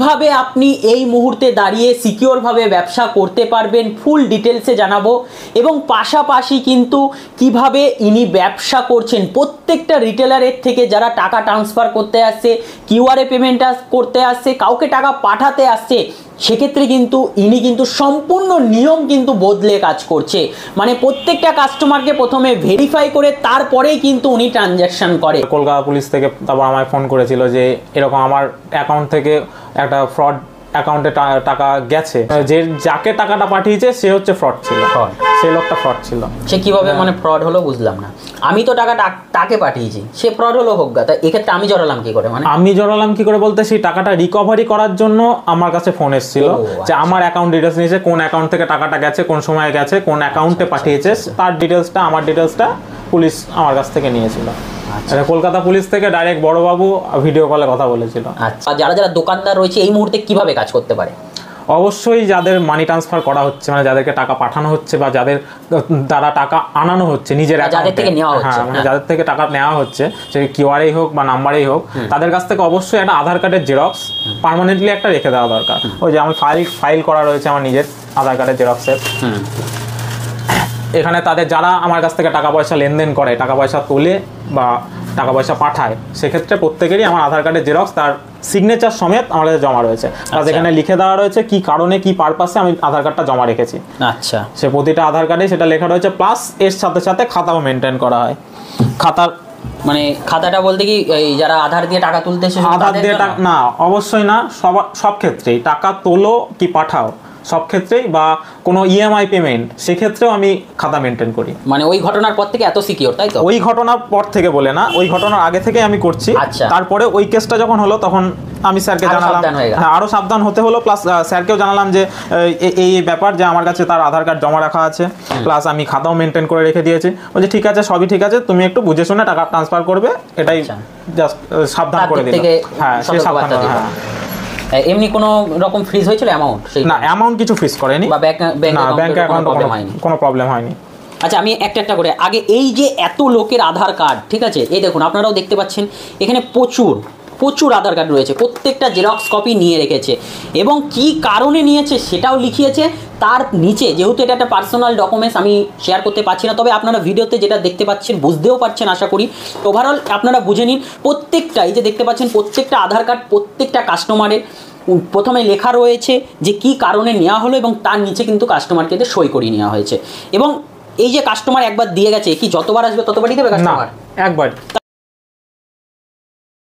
কিভাবে আপনি এই মুহূর্তে দাঁড়িয়ে সিকিউরভাবে ব্যবসা করতে পারবেন ফুল ডিটেলসে জানাবো, এবং পাশাপাশি কিন্তু কিভাবে ইনি ব্যবসা করছেন প্রত্যেকটা রিটেলারের থেকে যারা টাকা ট্রান্সফার করতে আসছে, কিউআরএ পেমেন্ট করতে আসছে, কাউকে টাকা পাঠাতে আসছে, সেক্ষেত্রে কিন্তু ইনি কিন্তু সম্পূর্ণ নিয়ম কিন্তু বদলে কাজ করছে। মানে প্রত্যেকটা কাস্টমারকে প্রথমে ভেরিফাই করে তারপরেই কিন্তু উনি ট্রানজ্যাকশন করে। কলকাতা পুলিশ থেকে তারপর আমায় ফোন করেছিল যে এরকম আমার অ্যাকাউন্ট থেকে একটা ফ্রড অ্যাকাউন্টে টাকা গেছে, যে যাকে টাকাটা পাঠিয়েছে সে হচ্ছে ফ্রড ছিল, সেই লোকটা ফ্রড ছিল। সে কিভাবে মানে ফ্রড হলো বুঝলাম না। আমি তো টাকা তাকে পাঠিয়েছি, সে ফ্রড হলো হোক গা, তা এক্ষেত্রে আমি জড়ালাম কি করে? মানে আমি জড়ালাম কি করে বলতে, সেই টাকাটা রিকভারি করার জন্য আমার কাছে ফোন এসেছিল যে আমার অ্যাকাউন্ট ডিটেলস নিয়েছে, কোন অ্যাকাউন্ট থেকে টাকাটা গেছে, কোন সময় গেছে, কোন অ্যাকাউন্টে পাঠিয়েছে, তার ডিটেলসটা আমার ডিটেলসটা পুলিশ আমার কাছ থেকে নিয়েছিল। কলকাতা পুলিশ থেকে ডাইরেক্ট বড়বাবু ভিডিও কলে কথা বলেছিল। আচ্ছা, যারা যারা দোকানদার রয়েছে এই মুহূর্তে কিভাবে কাজ করতে পারে? অবশ্যই যাদের মানি ট্রান্সফার করা হচ্ছে, মানে যাদেরকে টাকা পাঠানো হচ্ছে বা যাদের দ্বারা টাকা আনানো হচ্ছে নিজের যাদের থেকে নেওয়া হচ্ছে, মানে যাদের থেকে টাকা নেওয়া হচ্ছে, সে কিউআরএই হোক বা নাম্বারেই হোক, তাদের কাছ থেকে অবশ্যই একটা আধার কার্ডের জেরক্স পার্মানেন্টলি একটা রেখে দেওয়া দরকার। ওই যে আমি ফাইল করা রয়েছে আমার নিজের আধার কার্ডের জেরক্সের। এখানে তাদের যারা আমার কাছ থেকে টাকা পয়সা লেনদেন করে, টাকা পয়সা তোলে বা টাকা পয়সা পাঠায়, সেক্ষেত্রে প্রত্যেকেরই আমার আধার কার্ডের জেরক্স তার সিগনেচার সমেত আমার কাছে জমা রয়েছে। আর এখানে লিখে দেওয়া রয়েছে কি কারণে কি পারপাসে আমি আধার কার্ডটা জমা রেখেছি। আচ্ছা, সে প্রতিটা আধার কার্ডে সেটা লেখা রয়েছে, প্লাস এর সাথে সাথে খাতাও মেনটেন করা হয়। খাতার মানে খাতাটা বলতে কি যারা আধার দিয়ে টাকা তুলতে এসে আধার দিয়ে না, অবশ্যই না, সব ক্ষেত্রেই টাকা তোলো কি পাঠাও সব ক্ষেত্রেই, বা কোনো ইএমআই পেমেন্ট সেক্ষেত্রেও আমি খাতা মেনটেন করি। মানে ওই ঘটনার পর থেকে এত সিকিউর, তাই তো? ওই ঘটনার পর থেকে বলে না, ওই ঘটনার আগে থেকে আমি করছি। তারপরে ওই কেসটা যখন হলো তখন আমি স্যারকে জানালাম, হ্যাঁ আরও সাবধান হতে হলো, প্লাস স্যারকেও জানালাম যে এই ব্যাপার, যে আমার কাছে তার আধার কার্ড জমা রাখা আছে, প্লাস আমি খাতাও মেনটেন করে রেখে দিয়েছি। বলছে ঠিক আছে, সবই ঠিক আছে, তুমি একটু বুঝে শুনে টাকা ট্রান্সফার করবে, এটাই জাস্ট সাবধান করে দিল। হ্যাঁ, সে সাবধান। হ্যাঁ, এমনি কোনো রকম ফ্রিজ হয়েছিল অ্যামাউন্ট? না, অ্যামাউন্ট কিছু ফ্রিজ করেনি, বা ব্যাংক অ্যাকাউন্টে কোনো প্রবলেম হয়নি। আচ্ছা, আমি একটা করে আগে এই যে এত লোকের আধার কার্ড, ঠিক আছে, এই দেখুন আপনারাও দেখতে পাচ্ছেন এখানে প্রচুর আধার কার্ড রয়েছে, প্রত্যেকটা জেরক্স কপি নিয়ে রেখেছে এবং কি কারণে নিয়েছে সেটাও লিখিয়েছে। তার নিচে যেহেতু এটা একটা পার্সোনাল ডকুমেন্টস আমি শেয়ার করতে পারছি না, তবে আপনারা ভিডিওতে যেটা দেখতে পাচ্ছেন বুঝতেও পারছেন আশা করি। ওভারঅল আপনারা বুঝে নিন, প্রত্যেকটা এই যে দেখতে পাচ্ছেন প্রত্যেকটা আধার কার্ড প্রত্যেকটা কাস্টমারের প্রথমে লেখা রয়েছে যে কি কারণে নেওয়া হলো, এবং তার নিচে কিন্তু কাস্টমারকে সই করিয়ে নেওয়া হয়েছে। এবং এই যে কাস্টমার একবার দিয়ে গেছে, কি যতবার আসবে ততবারই দেবে কাস্টমার? একবার।